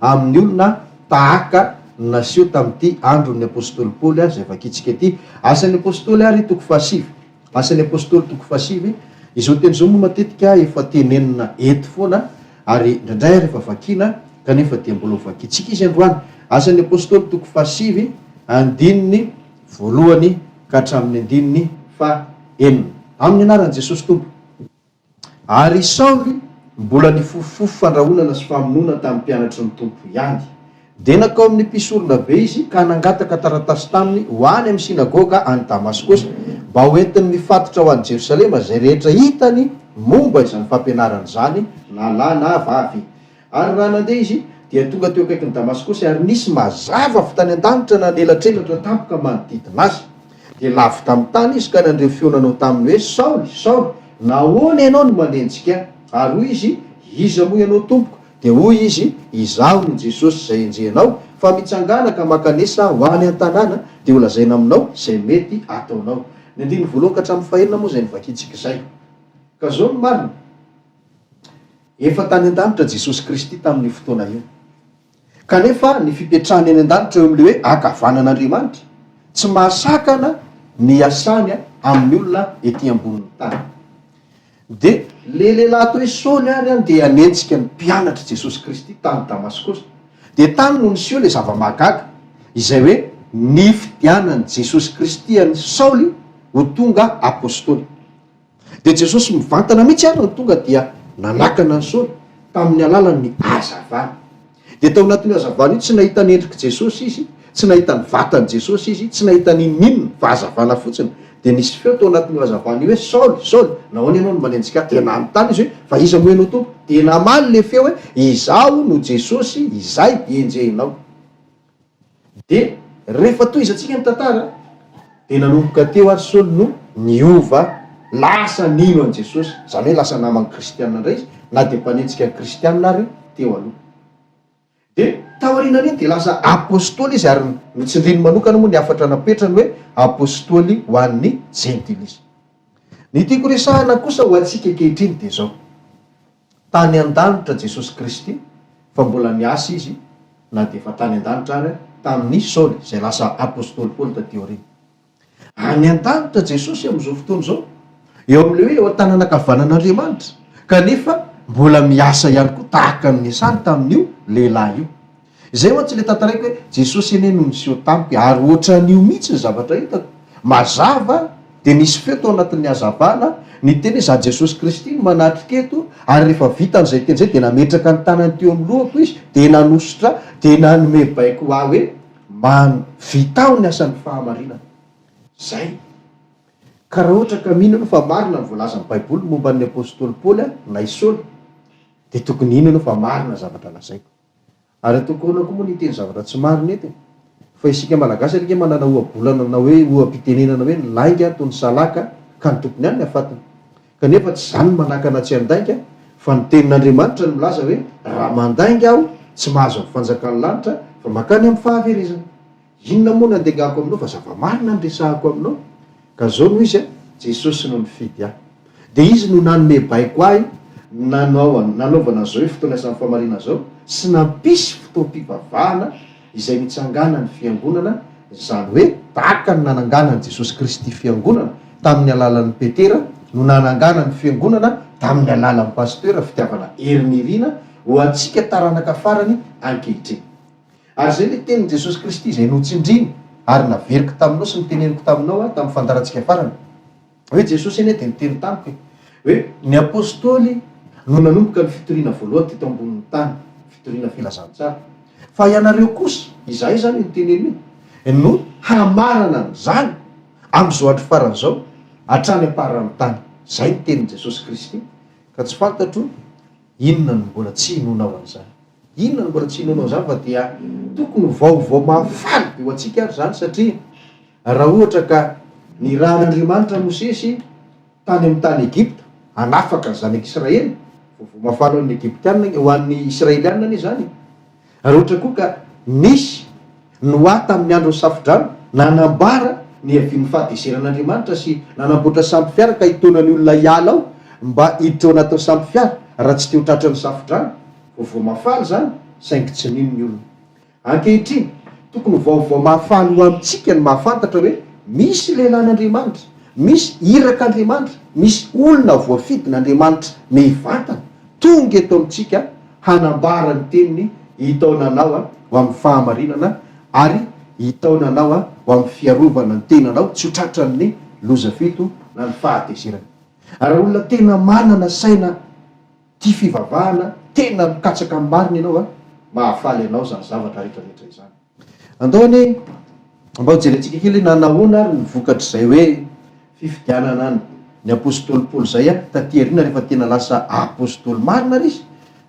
amin'ny olona tahaka naseho tamin'ity andron'ny apôstôly Paoly zay vakitsika ity. Asan'ny apôstôly ary toko fahasivy, asan'ny apôstôly toko fahasivy, izao teny zao moa matetika efa tenenina eto foana ary indraindray rehefa vakina kanefa dia mbola vakitsika izy androany. Asan'ny apôstôly toko fahasivy andininy voalohany ka hatramin'ny andininy fahaenina, amin'ny anaran'i Jesosy Tompo. Ary Saoly mbola nifofofo fandrahonana sy famonoana tamin'ny mpianatry ny Tompo ihany, de nakao amin'ny mpisorona be izy ka nangataka taratasy taminy ho any amin'ny sinagoga any Damaskosy mba hoentiny mifatotra ho any Jerosalema zay rehetra hitany momba izany fampianarana zany na lahy na vavy. Ary raha nandeha izy dia tonga teo akaikin'ny Damaskosy ary nisy mazava avy tany an-danitra na nelatrelatra tampoka manodidina azy. De lavy tamin'ny tany izy ka nandreo fionanao taminy hoe Saoly, Saoly, nahoana ianao no manenjika? Ary hoy izy, iza moa ianao tompoko? De hoy izy, izaho no Jesosy zay enjehanao, fa mitsangana ka makanesa ho any an-tanàna de ho lazaina aminao zay mety ataonao. Ny andiny voalohany ka hatramin'ny fahaenina moa zay nivakitsika izay. Ka zao no marina, efa tany an-danitra Jesosy Kristy tamin'ny fotoana io, kanefa ny fipetrahany any an-danitra eo amin'le hoe akavanan'Andriamanitra tsy mahasakana ny asany amin'ny olona ety ambonin'ny tany. De le lehilahy atao hoe Saoly ary dia hanenjika ny mpianatra Jesosy Kristy tany Damaskosy. De tany no niseho le zava-mahagaga izay hoe ny fidianany Jesosy Kristy any Saoly ho tonga apôstôly. De Jesosy mivantana mihitsy ary no tonga dia nanakana ny Saoly tamin'ny alalan'ny hazavana. De tao anatin'ny hazavana io tsy nahita ny endriky Jesosy izy, tsy nahita ny vatany Jesosy izy, tsy nahita ny ninona fa hazavana fotsiny. De nisy feo tao anatin'ny hazavana io hoe Saoly, Saoly, nahoana ianao no manenjika? Tena anontany izy hoe fa iza moa ianao tompo? De namaly le feo hoe izaho no Jesosy izay enjehinao. De rehefa toy izantsika ny tantara de nanomboka teo ary Saoly no niova lasa nino an Jesosy, zany hoe lasa namany kristianina indray izy, na de mpanenjika ny kristianina ary teo aloha. De taorianany iny de lasa apôstôly izy ary mitsindriny manokana moa ny afatra napetrany hoe apôstôly ho an'ny gentilisy. Ny tiako resahana kosa ho antsika ankehitriny de zao, tany an-danitra Jesosy Kristy fa mbola niasa izy na de efa tany an-danitra ary tamin'ny Saoly zay lasa apôstôly Paoly taty aoriana. Any an-danitra Jesosy amin'izao fotoana zao, eo amin'le hoe eo an-tanànakavanan'Andriamanitra, kanefa mbola miasa ihany koa tahaka ny asany tamin'io lehilahy io. Izay ohatsy le tantaraiko hoe Jesosy ene no niseho tampoka ary ohatran'io mihitsy ny zavatra hitako. Mazava de nisy feo tao anatin'ny hazavana ny teny hoe za Jesosy Kristy no manatrika eto, ary rehefa vitan'izay teny zay de nametraka ny tanany teo amin'ny lohako izy, de nanositra, de nanome baiko aho hoe vitao ny asan'ny fahamarinana. Zay. Ka raha ohatra ka mihinana fa marina ny voalazan'ny Baiboly momba ny apôstôly Paoly na i Saoly, de tokony inona fa marina zavatra lazaiko. Ary ataoko koa moa niteny zavatra tsy marina ety, fa isika malagasy alika manana ohabolana na hoe oham-pitenenana hoe ny lainga toy ny salaka ka ny tompony ihany ny afatiny. Kanefa tsy zany manakana tsy andainga, fa ny tenin'Andriamanitra no milaza hoe raha mandainga aho tsy mahazo amin'ny fanjakan'ny lanitra fa makany amin'ny fahaverezana. Inona moa no andengako aminao fa zava-marina ny resahako aminao. Ka zao no izy Jesosy no nifidy ahy, de izy no nanome baiko ahy nanaovana zao hoe fotoana asan'ny fahamarinana zao, sy nampisy fotoam-pivavahana izay mitsangana ny fiangonana, zany hoe tahaka ny nanangana ny Jesosy Kristy fiangonana tamin'ny alalan'ny Petera, no nanangana ny fiangonana tamin'ny alalan'ny pastera, fitiavana herinirina ho antsika taranaka farany ankehitriny. Ary zay le tenin' Jesosy Kristy izay notsindriny ary naveriko taminao sy niteneniko taminao tamin'ny fandarantsika farany hoe Jesosy ene de niteny tamiko hoe ny apôstôly no nanomboka ny fitoriana voalohany teto ambonin'ny tany, fitoriana filazantsara, fa ianareo kosa izay zany niteneniny no hamarana zany amin'izao andro farany zao hatrany am-paran'ny tany. Zay ny tenin' Jesosy Kristy. Ka tsy fantatro inona no mbola tsy hinonao an'izany, inona no mbola tsy hinonao zany, fa dia tokony vaovao mahafaly be ho antsika ary zany, satria raha ohatra ka ny rahan'Andriamanitra Mosesy tany amin'ny tany Egypta hanafaka zanaka Israely, vaovao mahafaly ho an'ny Egyptianina, ho an'ny Israelianina anie zany. Raha ohatra koa ka nisy Noa tamin'ny andro safodrano nanambara ny havian'ny fahadeseran'Andriamanitra sy nanamboatra sampy fiara ka hitonany olona hiala ao mba hiditra ao anatin'ny sampy fiara raha tsy te ho tratra ny safodrano, vaovao mahafaly zany saingy tsy nino ny olona. Ankehitriny tokony vaovao mahafaly ho amintsika ny mahafantatra hoe misy lehilahin'Andriamanitra, misy irak'Andriamanitra, misy olona voafidin'Andriamanitra mivantana tonga eto amintsika hanambara ny teniny hitaonanao ho amin'ny fahamarinana ary hitaonanao ho amin'ny fiarovana ny tenanao tsy ho tratran'ny loza fito na ny fahatezerana. Ary olona tena manana saina tia fivavahana, tena mikatsaka amin'ny marina ianao mahafaly anao zany zavatra rehetrarehetra izany. Andaony mba hojerentsika kely nanahoana ary nivokatr'izay hoe fifidianana ny apôstôly Paoly zay taty aoriana rehefa tena lasa apôstôly marina ry izy.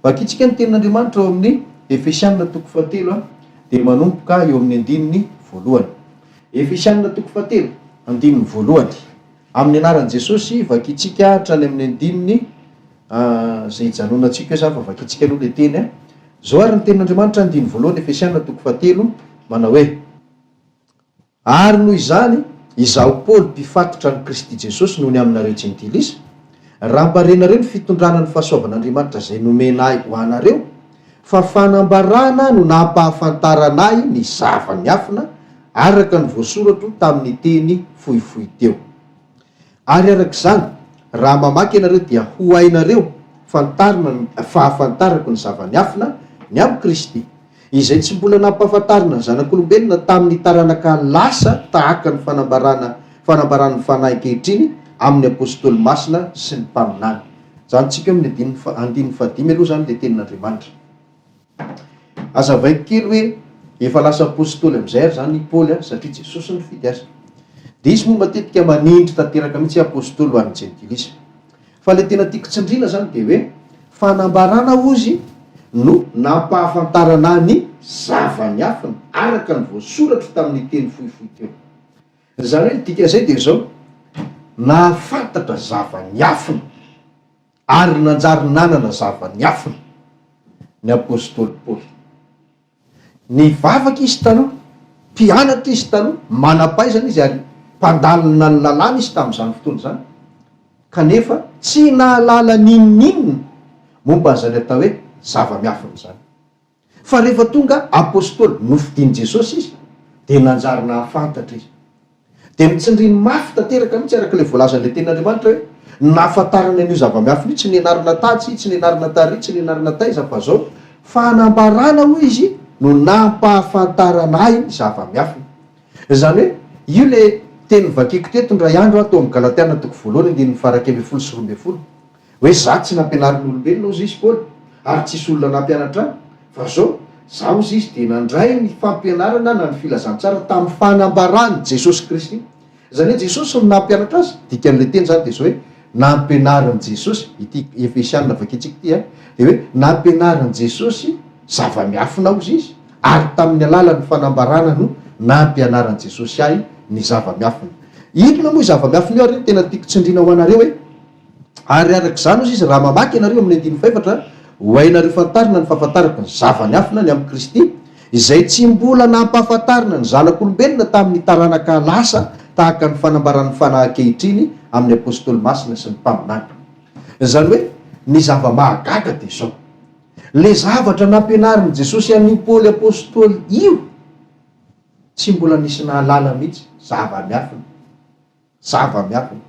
Vakitsika ny tenin'Andriamanitra eo amin'ny Efesianina 3 dia manomboka eo amin'ny 1:1. Efesianina 3 1:1. Amin'ny anaran'i Jesosy vakitsika hatrany amin'ny 1 zay hijanonantsika za fa vakitsika aloha le teny zao ary ny tenin'Andriamanitra 1:1 Efesianina 3 manao hoe: ary noho izany izaho Paoly mpifatotra ny Kristy Jesosy noho ny aminareo jentilisa, raha ambarenareo ny fitondrana ny fahasoavan'Andriamanitra zay nomenay ho anareo, fa fanambarana no nampahafantaranay ny zava-miafina araka ny voasoratro tamin'ny teny fohifohy teo. Ary arak'izany raha mamaky ianareo dia ho hainareo fahafantarako ny zava-miafina ny amin'ny Kristy, izay tsy mbola nampahafantarina ny zanak'olombelona tamin'ny taranaka lasa tahaka ny fanambarana ny fanahy ankehitriny amin'ny apôstôly masina sy ny mpaminany. Zany tsika amin'ny 1:5 aloha zany le tenin'Andriamanitra. Azavaiko kely hoe efa lasa apôstôly amin'izay ary zany Paoly satria Jesosy ny fidy azy. Dia izy moa matetika manindry tanteraka mihitsy apôstôly ho an'ny jentilisa. Fa le tena tiako tsindrina zany dia hoe fanambarana ozy no nampahafantarana ny zava-miafina araka ny voasoratra tamin'ny teny fohifohy teo. Zany hoe dika zay dia zao nahafantatra zava-miafina ary nanjary nanana zava-miafina ny apôstôly Paoly. Nivavaka izy taloha, mpianatra izy taloha, manam-pahaizana izy ary mpandalina ny lalàna izy tamin'izany fotoana zany, kanefa tsy nahalala ninninona momba an'izany atao hoe zava-miafina zany. Fa rehefa tonga apôstôly nofidian'i Jesosy izy dia nanjary nahafantatra izy, dia mitsindriny mafy tanteraka mihitsy araka ilay voalazan'ilay tenin'Andriamanitra hoe nahafantarana an'io zava-miafina io, tsy nianarana tatsy, tsy nianarana tary, tsy nianarana taiza fa zao fanambarana hoy izy no nampahafantaranay zava-miafina. Zany hoe io le teny vakiko teto ndray andro atao amin'ny Galatiana 1:12 hoe za tsy nampianarin'ny olombelona ozy izy Paoly ary tsisy olona nampianatra any, fa zao za ozy izy dia nandray ny fampianarana na ny filazantsara tamin'ny fanambarany Jesosy Kristy. Zany hoe Jesosy no nampianatra azy, dikan'ilay teny zany dia zao hoe nampianarin'i Jesosy, ity Efesianina vakitsika ity dia hoe nampianarin'i Jesosy zava-miafina ozy izy ary tamin'ny alalan'ny fanambarana no nampianaran'i Jesosy ahy ny zava-miafina. Inona moa zava-miafina io ary tena tiako tsindrina ho anareo hoe ary arak'izany ozy izy raha mamaky ianareo amin'ny 1:4 ho hainareo fantarina ny fahafantarako ny zava-miafina ny amin'ny Kristy, izay tsy mbola nampahafantarina ny zanak'olombelona tamin'ny taranaka lasa tahaka ny fanambaran'ny fanahy ankehitriny amin'ny apôstôly masina sy ny mpaminany. Zany hoe ny zava-mahagaga dia zao, le zavatra nampianarin'i Jesosy an'io Paoly apôstôly io tsy mbola nisy nahalala mihitsy zava-miafina. Zava-miafina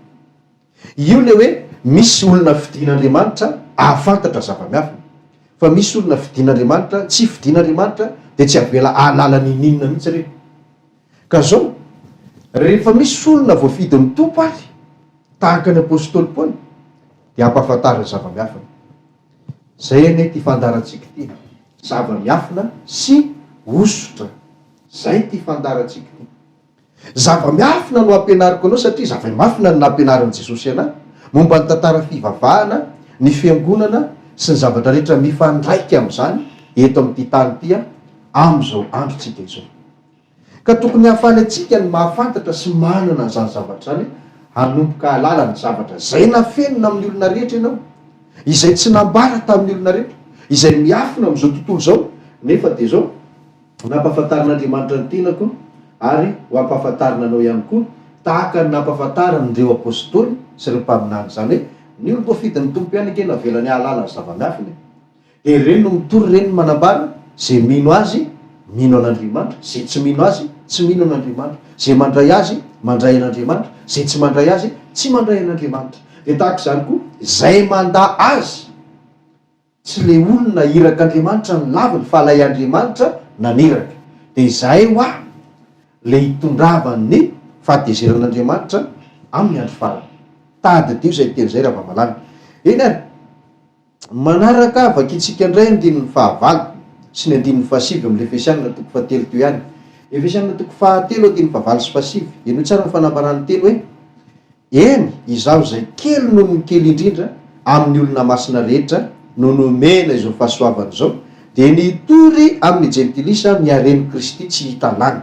io le hoe misy olona fidian'Andriamanitra ahafantatra zava-miafina, fa misy olona fidian'Andriamanitra tsy fidian'Andriamanitra dia tsy avela ahalala ninninona mihitsy reo. Ka zao rehefa misy olona voafidin'ny tompo ary tahaka ny apôstôly Paoly dia ampahafantarana zava-miafina. Zay ane ty fandarantsika ty, zava-miafina sy osotra. Zay ty fandarantsika ty. Zava-miafina no ampianariko anao satria zava-miafina no nampianaran'i Jesosy anahy momba ny tantara fivavahana, ny fiangonana sy ny zavatra rehetra mifandraika amin'izany eto amin'ity tany ity amin'izao androntsika izao. Ka tokony hahafaly antsika ny mahafantatra sy manana an'izany zavatra zany, hanomboka halala ny zavatra zay nafenona amin'ny olona rehetra ianao, izay tsy nambara tamin'ny olona rehetra, izay miafina amin'izao tontolo izao, nefa dia zao nampahafantarin'Andriamanitra ny tenako ary ho ampahafantarina anao ihany koa tahaka ny nampahafantaran'ireo apôstôly sy ireo mpaminany. Zany hoe ny olo voafidin'ny tompo ihany ake navelany hahalala ny zava-miafina, dia ireny no mitory ireny manambara zay mino azy mino an'Andriamanitra, zay tsy mino azy tsy mino an'Andriamanitra, zay mandray azy mandray an'Andriamanitra, zay tsy mandray azy tsy mandray an'Andriamanitra. De tahaka izany koa zay manda azy tsy le olona iraka Andriamanitra ny laviny fa lay Andriamanitra naniraka. De izay ho a le hitondravany fahatezeran'Andriamanitra amin'ny andro farany. Tady dio zay teny zay raha malala. Eny ary manaraka vakitsika indray andinin'ny fahavalo sy ny andinin'ny fahasivy amin'ny Efesianina toko fahatelo teo ihany. Efesianina toko fahatelo andinin'ny fahavalo sy fahasivy. Eno tsara ny fanambarany teny hoe eny izaho zay kely noho ny kely indrindra amin'ny olona masina rehetra no nomena izao fahasoavana izao, de nitory amin'ny jentilisa miareny Kristy tsy hita lany,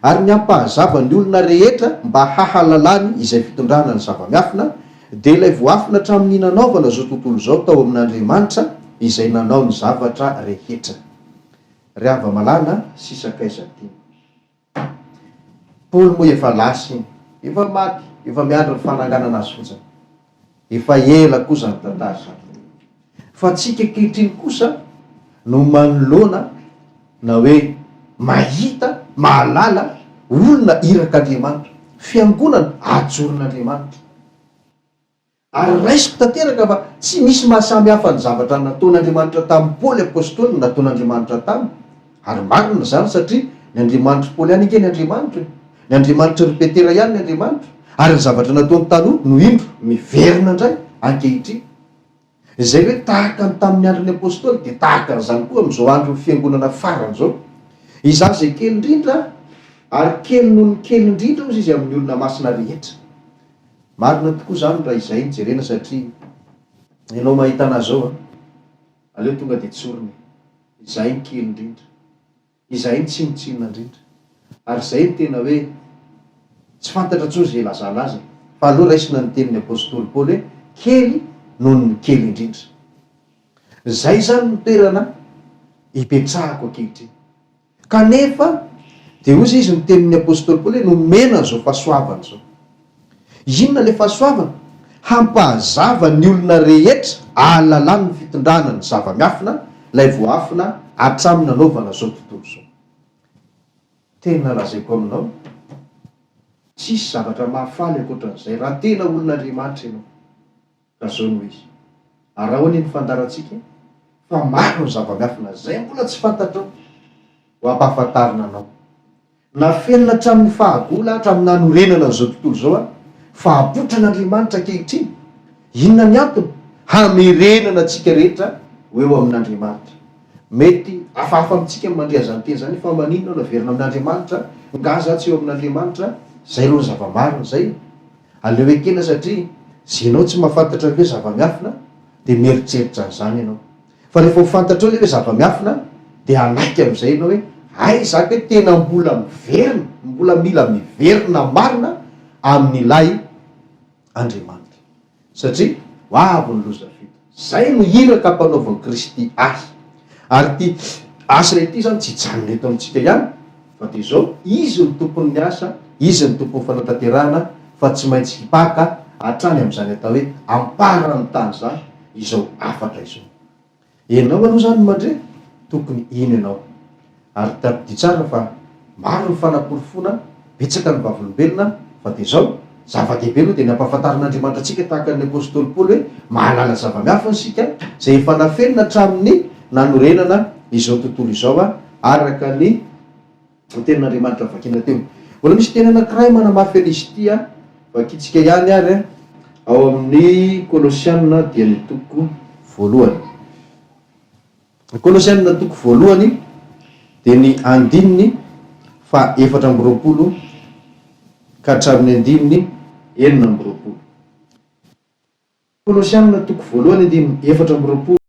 ary ny ampahazava ny olona rehetra mba hahalalany izay fitondrana ny zava-miafina, de ilay voafina hatramin'ny nanaovana zao tontolo zao tao amin'Andriamanitra izay nanao ny zavatra rehetra. Ry hava-malala sy sakaiza ty Paoly moa efa lasy, efa maty, efa miandry ny fananganana azy fotsiny, efa ela kosa ny tantara zany. Fa tsika ankehitriny kosa no manoloana na hoe mahita mahalala olona iraka Andriamanitra, fiangonana ajoron'Andriamanitra. Ary raisiko tanteraka fa tsy misy mahasamy hafa ny zavatra nataon'Andriamanitra tamin'ny Paoly apôstôly nataon'Andriamanitra taminy. Ary marina zany satria ny Andriamanitra Paoly ihany ny Andriamanitra, ny Andriamanitra ry Petera ihany ny Andriamanitra, ary ny zavatra nataony taloha no indro miverina indray ankehitriny. Izay hoe tahaka ny tamin'ny andron'ny apôstôly de tahaka n'izany koa amin'izao andro fiangonana farany zao. Izaho zay kely indrindra ary kely noho ny kely indrindra ozy izy amin'ny olona masina rehetra. Marina tokoa zany raha izay ny jerena satria ianao mahita anazy zao aleo tonga de tsoriny, izay ny kely indrindra, izay ny tsinotsinona indrindra, ary zay ny tena hoe tsy fantatra tsony zay lazana azy, fa aloha raisina ny tenin'ny apôstôly Paoly hoe kely noho ny kely indrindra. Zay zany ny toerana ipetrahako ankehitriny. Kanefa de ozy izy ny tenin'ny apôstôly Paoly hoe nomena zao fahasoavana zao. Inona le fahasoavana? Hampahazava ny olona rehetra ahalalany ny fitondrana ny zava-miafina, lay voafina hatramin'ny nanaovana zao tontolo zao. Tena lazaiko aminao, tsisy zavatra mahafaly ankoatran'izay raha tena olon'Andriamanitra ianao. Ka zao no izy. Ary raha hoany ny fandarantsika fa maro ny zava-miafina zay mbola tsy fantatrao ho ampahafantarina anao. Na felona hatramin'ny fahagola, hatramin'ny hanorenana an'izao tontolo zao fa apotran'Andriamanitra ankehitriny. Inona ny antony? Hamerenana antsika rehetra ho eo amin'Andriamanitra. Mety hafahafa amintsika mandrea zany teny zany fa maninona no averina amin'Andriamanitra, ngaza tsy eo amin'Andriamanitra. Zay ro zava-marina zay. Aleo ekena satria zay ianao tsy mahafantatra hoe zava-miafina de mieritreritra an'izany ianao. Fa rehefa ho fantatrao le hoe zava-miafina de anaiky amin'izay ianao hoe ay zaka hoe tena mbola miverina, mbola mila miverina marina amin'ilay Andriamanitra. Satria ho avy ny loza vita. Zay no iraka ampanaovan'i Kristy azy. Ary ty asa ity zany tsy hijanona eto amintsika ihany, fa de zao izy ny tompon'ny asa, izy ny tompon'ny fanatanterahana, fa tsy maintsy hipaka hatrany amin'izany atao hoe amparany tany zany izao afatra izao. Ianao aloha zany mandre tokony ino ianao. Ary tapidi tsara fa maro ny fanaporofona, betsaka ny vavolombelona, fa de zao zava-dehibe aloha de ny ampahafantarin'Andriamanitra antsika tahaka ny apôstôly Paoly hoe mahalala zava-miafina isika zay efa nafenina hatramin'ny nanorenana izao tontolo izao araka ny tenin'Andriamanitra vakina teo. Mbola misy teny anankiray manamafy an'izy ity vakitsika ihany ary ao amin'ny Kolosianina dia ny toko voalohany. Kolosianina toko voalohany dia ny andininy fa 4 ka hatramin'ny andininy 9. Kolosianina toko voalohany andininy 4